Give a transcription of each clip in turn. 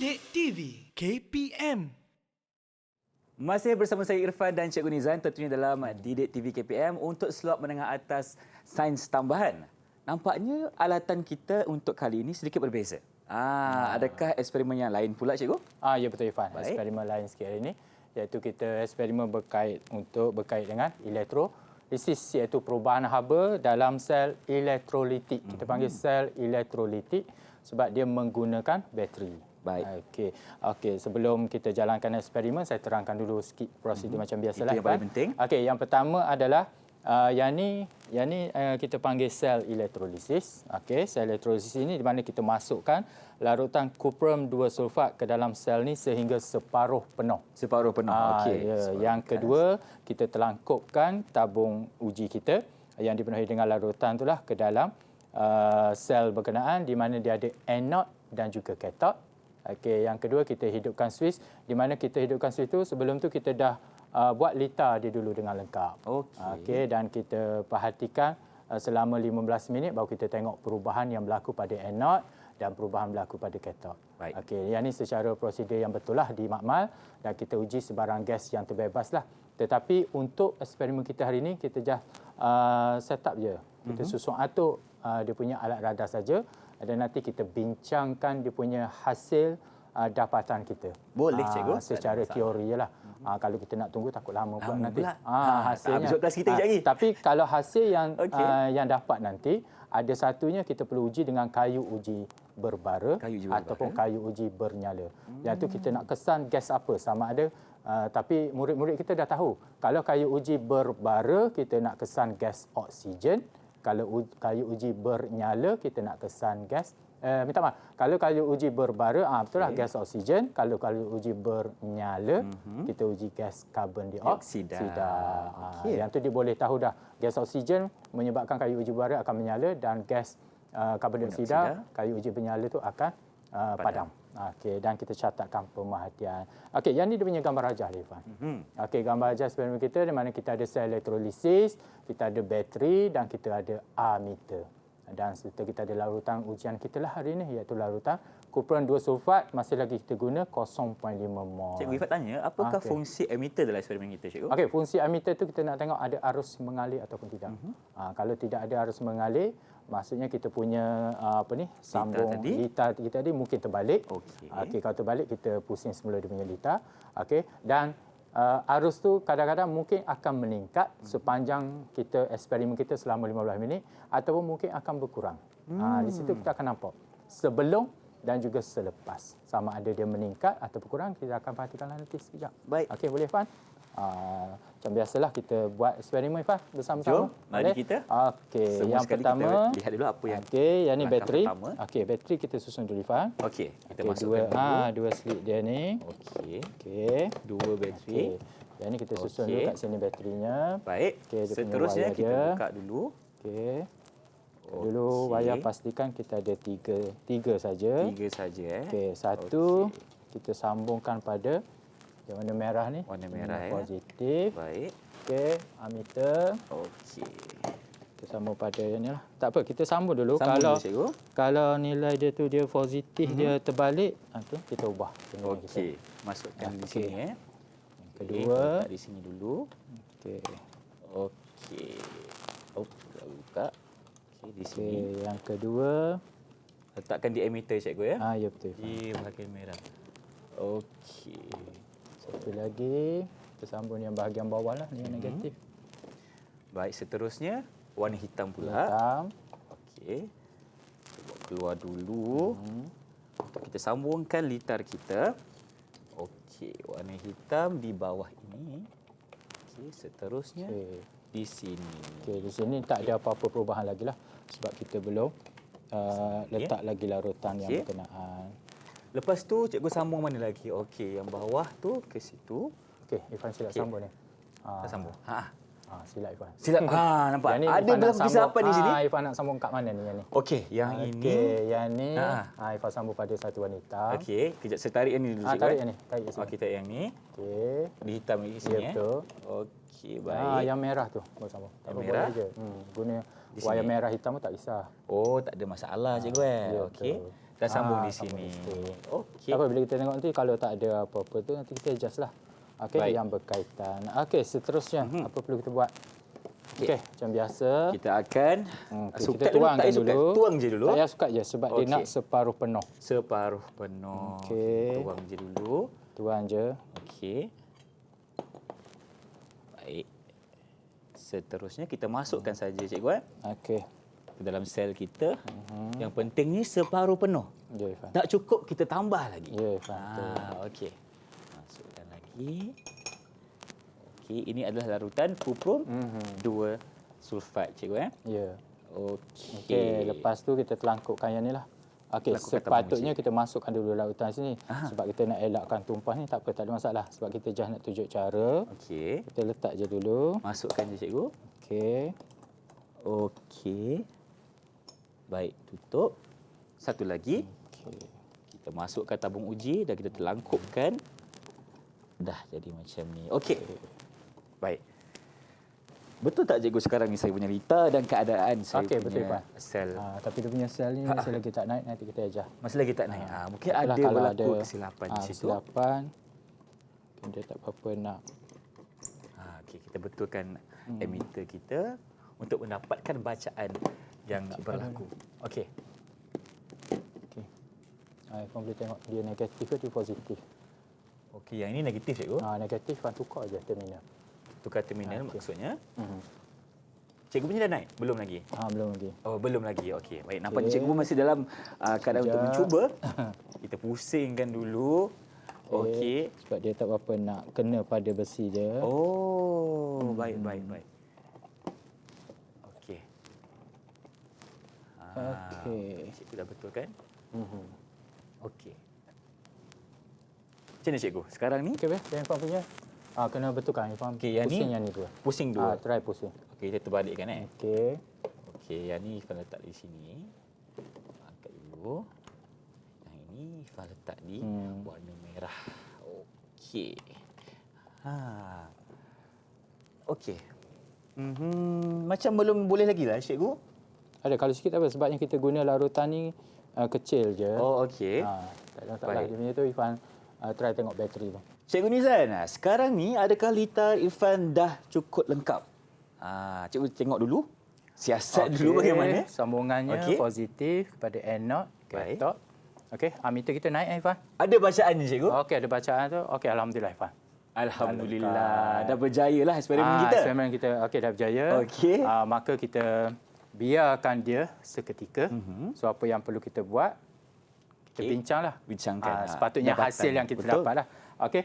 Didik TV KPM. Masih bersama saya Irfan dan Cikgu Nizan tentunya dalam Didik TV KPM untuk slot menengah atas sains tambahan. Nampaknya alatan kita untuk kali ini sedikit berbeza. Adakah eksperimen yang lain pula, Cikgu? Ya betul Irfan. Baik. Eksperimen lain sikit hari ini iaitu kita eksperimen berkait dengan elektrolisis, iaitu perubahan haba dalam sel elektrolitik. Kita panggil sel elektrolitik sebab dia menggunakan bateri. Baik. Okey, sebelum kita jalankan eksperimen, saya terangkan dulu sikit prosedur macam biasalah. Itu yang paling penting. Okey, yang pertama adalah yang ni kita panggil sel elektrolisis. Okey, sel elektrolisis ini di mana kita masukkan larutan kuprum 2 sulfat ke dalam sel ni sehingga separuh penuh. Separuh penuh. Okey. Yang kedua, kita telangkupkan tabung uji kita yang dipenuhi dengan larutan itulah ke dalam sel berkenaan di mana dia ada anode dan juga kathod. Okey, yang kedua kita hidupkan suis. Di mana kita hidupkan suis itu sebelum tu kita dah buat litar dia dulu dengan lengkap. Okey, dan kita perhatikan selama 15 minit baru kita tengok perubahan yang berlaku pada anode dan perubahan berlaku pada kathod. Okey, yang ini secara prosedur yang betul lah di makmal dan kita uji sebarang gas yang terbebas lah. Tetapi untuk eksperimen kita hari ini kita just set up je. Kita susun atur dia punya alat radar saja dan nanti kita bincangkan dia punya hasil dapatan kita. Boleh, Cikgu. Secara teori je lah. Kalau kita nak tunggu takut lama pula nanti. Hasilnya. Habis kelas kita lagi. Tapi kalau hasil yang dapat nanti, ada satunya kita perlu uji dengan kayu uji berbara ataupun kayu uji bernyala. Yang tu kita nak kesan gas apa, sama ada tapi murid-murid kita dah tahu. Kalau kayu uji berbara kita nak kesan gas oksigen. Kalau kayu uji bernyala kita nak kesan gas kalau kayu uji berbara betul lah gas oksigen. Kalau kayu uji bernyala kita uji gas karbon dioksida. Yang tu dia boleh tahu dah gas oksigen menyebabkan kayu uji berbara akan menyala dan gas karbon dioksida kayu uji bernyala tu akan padam. Okey, dan kita catatkan pemerhatian. Okey, yang ni dia punya gambar rajah dia, Irfan. Okey, gambar rajah eksperimen kita di mana kita ada sel elektrolisis, kita ada bateri dan kita ada ammeter. Dan serta kita ada larutan ujian kita lah hari ini iaitu larutan kuprum 2 sulfat, masih lagi kita guna 0.5 mol. Cikgu Ifat tanya, apakah fungsi ammeter dalam eksperimen kita, Cikgu? Okey, fungsi ammeter tu kita nak tengok ada arus mengalir ataupun tidak. Kalau tidak ada arus mengalir, maksudnya kita punya sambung litar kita tadi mungkin terbalik. Okey, kalau terbalik kita pusing semula dia punya litar. Okey, dan arus tu kadang-kadang mungkin akan meningkat sepanjang kita eksperimen kita selama 15 minit ataupun mungkin akan berkurang. Di situ kita akan nampak sebelum dan juga selepas. Sama ada dia meningkat atau berkurang, kita akan perhatikanlah nanti sekejap. Baik. Okey, boleh Fan? Macam biasalah kita buat eksperimen Fan bersama-sama. Jom, mari kita. Okey, yang pertama kita lihat dulu apa yang yang ni bateri. Okey, bateri kita susun dulu Fan. Okey, kita masukkan dua slip dia ni. Okey. Dua bateri. Yang ni kita susun dulu kat sini baterinya. Baik. Seterusnya kita buka dulu. Okey. Dulu wayar pastikan kita ada tiga saja. Okey, satu kita sambungkan pada yang warna merah ni. Warna merah positif. Baik. Okey, ammeter. Okey. Kita sambung pada yang ni lah. Tak apa, kita sambung dulu. Kalau nilai dia tu dia positif, dia terbalik, tu kita ubah. Okey, masukkan di sini Yang kedua di sini dulu. Okey. Buka. Okey, di sini. Yang kedua letakkan di ammeter, Cikgu, ya? Ya betul. Di bahagian merah. Okey. Satu lagi kita sambung yang bahagian bawah lah, yang negatif. Baik, seterusnya warna hitam pula. Okey. Kita buat keluar dulu. Untuk kita sambungkan litar kita. Okey, warna hitam di bawah ini. Okey, seterusnya di sini. Okey, di sini tak ada apa-apa perubahan lagi lah sebab kita belum letak lagi larutan yang berkenaan. Lepas tu cikgu sambung mana lagi? Okey, yang bawah tu ke situ. Okey, Irfan silap sambung ni. Kita sambung. Silap Irfan. Silap. Nampak. Ada dalam kisah apa di sini? Irfan nak sambung kat mana ni yang ni? Okey, yang ini. Okey, yang ni. Irfan sambung pada satu wanita. Okey, kejap saya tarik yang ni dulu. Tarik yang ni. Tarik ke sini. Okey, tarik yang ni. Okey. Di hitam ni sini. Ya, betul. Okey, baik. Yang merah tu. Boleh sambung. Yang merah? Guna wayar merah hitam pun tak kisah. Tak ada masalah, cikgu. Okey. Dah sambung di sini. Okey. Apa bila kita tengok nanti kalau tak ada apa-apa tu nanti kita adjust lah. Okey, yang berkaitan. Okey, seterusnya apa perlu kita buat? Okey, macam biasa. Kita akan kita tuangkan dulu. Tuang je dulu. Tak payah sukat je sebab dia nak separuh penuh. Separuh penuh. Okey. Tuang je dulu. Tuang je. Okey. Baik. Seterusnya kita masukkan saja cikgu Okey. ke dalam sel kita. Yang penting ni separuh penuh. Ya, Irfan. Tak cukup kita tambah lagi. Ya, Irfan. Okey. Masukkan lagi. Okey, ini adalah larutan kuprum 2 sulfat cikgu Ya. Okey. Okey, lepas tu kita telangkupkan yang ni lah. Okey, sepatutnya kita masukkan dulu larutan sini. Sebab kita nak elakkan tumpah ni, tak apa, tak ada masalah. Sebab kita just nak tunjuk cara. Okey. Kita letak je dulu. Masukkan je cikgu. Okey. Okey. Baik, tutup. Satu lagi. Okey. Kita masukkan tabung uji dan kita telangkupkan. Dah jadi macam ni. Okey. Baik. Betul tak cikgu sekarang ni saya punya lita dan keadaan saya Okey, punya betul, Pak. sel? Tapi dia punya sel ni masih lagi tak naik, nanti kita ajar. Masih lagi tak naik. Mungkin Itulah ada kalau berlaku kesilapan di situ. Kesilapan. Mungkin dia tak apa-apa nak. Okey, kita betulkan emitter kita untuk mendapatkan bacaan yang berlaku. Okey. Okey. Kau boleh tengok dia negatif ke dia positif. Okey, yang ini negatif cikgu. Negatif kan tukar je terminal. Tukar terminal maksudnya. Cikgu punya dah naik? Belum lagi? Belum lagi. Oh, belum lagi. Okey. Baik, nampaknya cikgu masih dalam keadaan untuk mencuba. Kita pusingkan dulu. Okey. Sebab dia tak apa nak kena pada besi dia. Oh, baik. Okey. Okey. Cikgu dah betul kan? Okey. Macam mana cikgu? Sekarang ni? Okey, yang Irfan punya. Kena betulkan Irfan. Okey, yang pusing ni? yang ni dua. Pusing dua. Try pusing. Okey, kita terbalikkan Okey. Okey, yang ni Irfan letak di sini. Angkat dulu. Yang ini Irfan letak di warna merah. Okey. Okey. Macam belum boleh lagi lah, cikgu. Ada kalau sikit apa sebabnya kita guna larutan ni kecil je. Oh, okey. Tak ada masalah. Dia punya tu Irfan try tengok bateri tu. Cikgu Nizan, sekarang ni adakah litar Irfan dah cukup lengkap? Cikgu tengok dulu. Siasat dulu bagaimana? Sambungannya positif kepada anode, kathod. Okey, meter kita naik Irfan. Ada bacaan ni cikgu? Okey, ada bacaan tu. Okey, alhamdulillah Irfan. Alhamdulillah. Dah berjaya lah eksperimen kita. Eksperimen kita okey dah berjaya. Okey. Maka kita biarkan dia seketika. So apa yang perlu kita buat? Kita bincanglah. Bincangkan. Sepatutnya hasil yang kita dapatlah. Okey,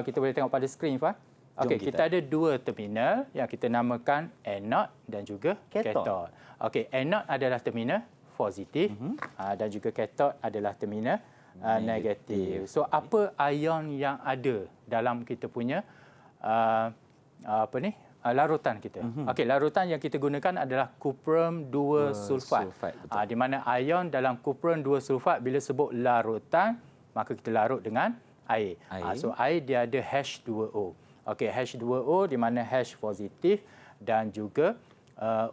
kita boleh tengok pada skrin Irfan. Okey, kita ada dua terminal yang kita namakan anode dan juga kathod. Okey, anode adalah terminal positif dan juga kathod adalah terminal negatif. So apa ion yang ada dalam kita punya larutan kita? Okey, larutan yang kita gunakan adalah kuprum 2 sulfat. Di mana ion dalam kuprum 2 sulfat bila sebut larutan maka kita larut dengan air. So air dia ada H2O. Okey, H2O di mana H positif dan juga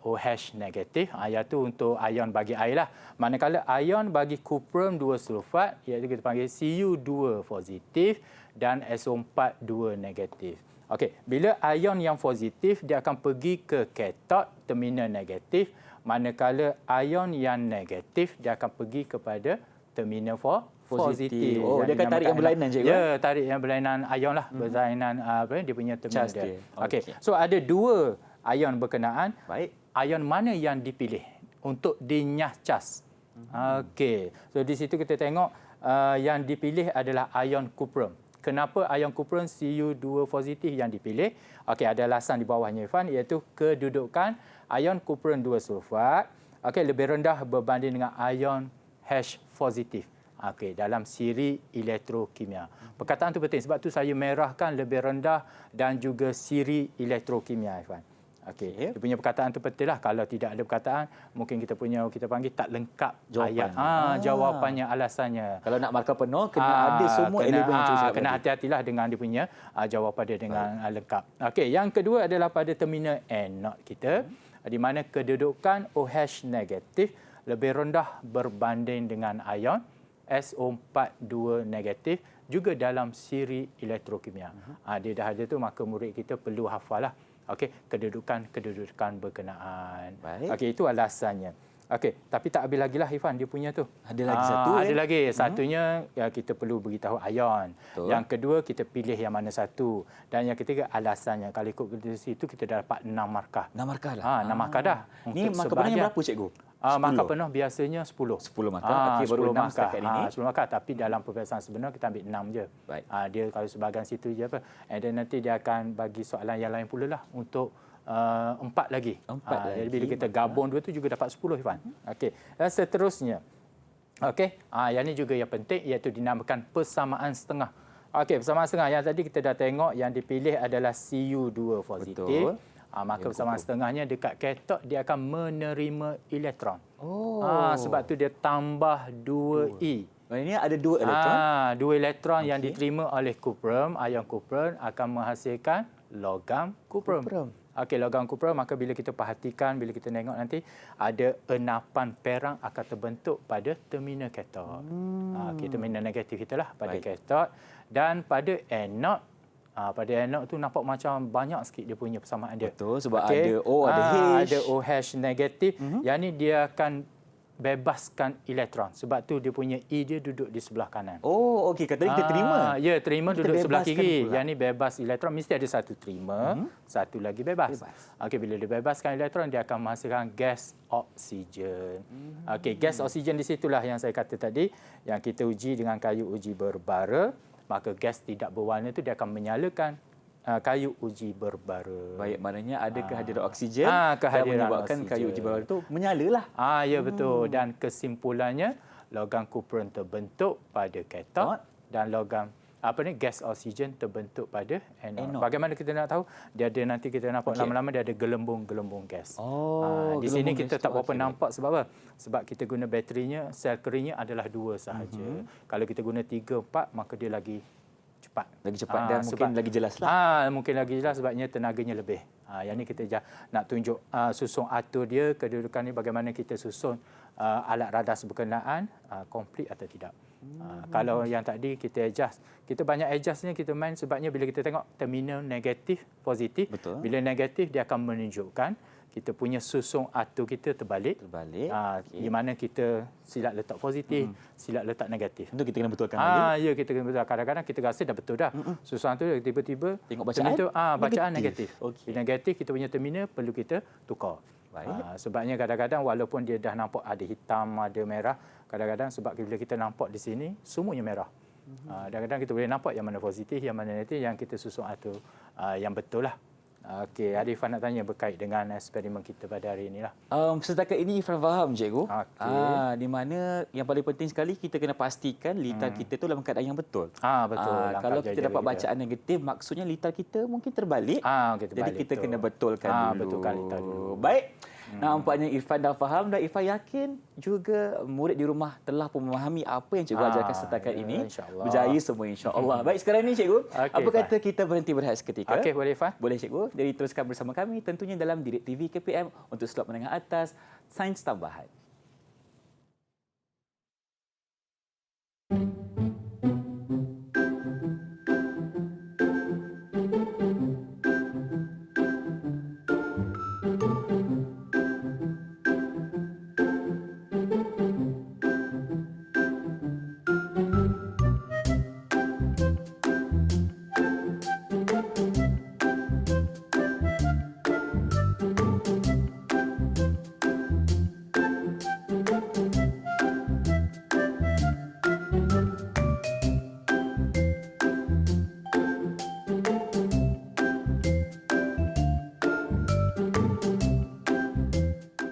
OH negatif. Iaitu untuk ion bagi air lah. Manakala ion bagi kuprum 2 sulfat iaitu kita panggil Cu2 positif dan SO4 2 negatif. Okey, bila ion yang positif dia akan pergi ke kathod terminal negatif, manakala ion yang negatif dia akan pergi kepada terminal positif. Oh, dia akan tarik yang berlainan cikgu. Ya, tarik yang berlainan ion lah, berlainan dia punya terminal dia. Okey. So ada dua ion berkenaan. Baik. Ion mana yang dipilih untuk dinyah cas? Okey. So di situ kita tengok yang dipilih adalah ion kuprum. Kenapa ion kuprum Cu2 positif yang dipilih? Okey, ada alasan di bawahnya Irfan iaitu kedudukan ion kuprum 2 sulfat lebih rendah berbanding dengan ion H positif. Dalam siri elektrokimia. Perkataan itu penting sebab tu saya merahkan lebih rendah dan juga siri elektrokimia Irfan. Dia punya perkataan itu penting lah. Kalau tidak ada perkataan, mungkin kita panggil tak lengkap jawapan. Jawapannya, alasannya. Kalau nak markah penuh, kena ada semua elemen yang kena hati-hatilah dengan dia punya jawapan dia dengan lengkap. Yang kedua adalah pada terminal anode kita, di mana kedudukan OH negatif lebih rendah berbanding dengan ion SO42 negatif, juga dalam siri elektrokimia. Dia dah ada tu, maka murid kita perlu hafal lah. Okey, kedudukan berkenaan. Okey, itu alasannya. Okey, tapi tak habis lagi lah Irfan, dia punya tu. Ada lagi satu. Ada lagi. Satunya ya, kita perlu beritahu ion. Betul. Yang kedua, kita pilih yang mana satu. Dan yang ketiga, alasannya. Kalau ikut dari situ, kita dah dapat 6 markah. 6 markah lah? 6 markah dah. Ni markah penuhnya berapa, cikgu? Markah penuh biasanya 10. 10 markah. Okey, baru 6 setakat ini. 10 markah, tapi dalam peperiksaan sebenar kita ambil 6 je. Baik. Dia kalau sebahagian situ je apa. Dan nanti dia akan bagi soalan yang lain pula lah untuk 4 lagi. 4 lagi. Jadi bila kita gabung dua tu juga dapat 10, Ivan. Okey. Dan seterusnya. Okey. Yang ini juga yang penting, iaitu dinamakan persamaan setengah. Okey, persamaan setengah yang tadi kita dah tengok, yang dipilih adalah Cu2 positif. Maka persamaan setengahnya dekat katot dia akan menerima elektron. Sebab tu dia tambah 2E. Maksudnya ada 2 elektron? 2 elektron yang diterima oleh kuprum, ion kuprum akan menghasilkan logam kuprum. Okey, logam kuprum, maka bila kita perhatikan, bila kita tengok nanti, ada enapan perang akan terbentuk pada terminal katot. Terminal negatif itulah pada katot. Dan pada anod, pada anod tu nampak macam banyak sikit dia punya persamaan dia. Betul, sebab ada O, ada H. Ada OH negatif. Yang ni dia akan bebaskan elektron. Sebab tu dia punya E dia duduk di sebelah kanan. Oh, okey. Kata kita terima. Ya, terima kita duduk sebelah kiri. Yang ni bebas elektron. Mesti ada satu terima, satu lagi bebas. Okey, bila dia bebaskan elektron, dia akan menghasilkan gas oksigen. Okey, gas oksigen di situlah yang saya kata tadi, yang kita uji dengan kayu uji berbara. Maka gas tidak berwarna itu dia akan menyalakan kayu uji berbara. Baik, maknanya ada kehadiran oksigen kehadiran dan menyebabkan oksigen. kayu uji berbara itu menyalalah. Ya, betul. Dan kesimpulannya, logam kuprum terbentuk pada katot dan logam gas oksigen terbentuk pada anod. Bagaimana kita nak tahu? Dia ada, nanti kita nampak lama-lama dia ada gelembung-gelembung gas. Di sini kita tak berapa nampak sebab apa? Sebab kita guna baterinya, sel keringnya adalah 2 sahaja. Kalau kita guna 3, 4, maka dia lagi cepat. Lagi cepat dan mungkin lagi jelas lah. Mungkin lagi jelas sebabnya tenaganya lebih. Yang ni kita nak tunjuk susun atur dia, kedudukan ni bagaimana kita susun alat radar berkenaan, komplit atau tidak. Kalau yang tadi kita adjust, kita banyak adjustnya kita main sebabnya bila kita tengok terminal negatif, positif. Betul. Bila negatif dia akan menunjukkan kita punya susung atur kita terbalik. Di mana kita silap letak positif, silap letak negatif. Itu kita kena betulkan lagi. Ya, kita kena betul. Kadang-kadang kita rasa dah betul dah. Susung atur tiba-tiba tengok bacaan. Bacaan negatif. Bila negatif kita punya terminal perlu kita tukar. Sebabnya kadang-kadang walaupun dia dah nampak ada hitam, ada merah, kadang-kadang sebab bila kita nampak di sini semuanya merah. Kadang-kadang kita boleh nampak yang mana positif, yang mana negatif, yang kita susun atur yang betul lah. Okey, Irfan nak tanya berkait dengan eksperimen kita pada hari inilah. Setakat ini Irfan faham, cikgu. Di mana yang paling penting sekali kita kena pastikan litar kita tu dalam keadaan yang betul. Betul. Kalau kita dapat bacaan negatif, maksudnya litar kita mungkin terbalik. Jadi kita kena betulkan dulu. Betulkan litar dulu. Baik. Nampaknya Irfan dah faham dan Irfan yakin juga murid di rumah telah pun memahami apa yang cikgu ajarkan setakat ini. Berjaya semua, insya-Allah. Baik, sekarang ni cikgu, apa kata kita berhenti berehat seketika? Okey, boleh Irfan? Boleh cikgu. Jadi teruskan bersama kami tentunya dalam DirecTV KPM untuk slot menengah atas Sains Tambahan.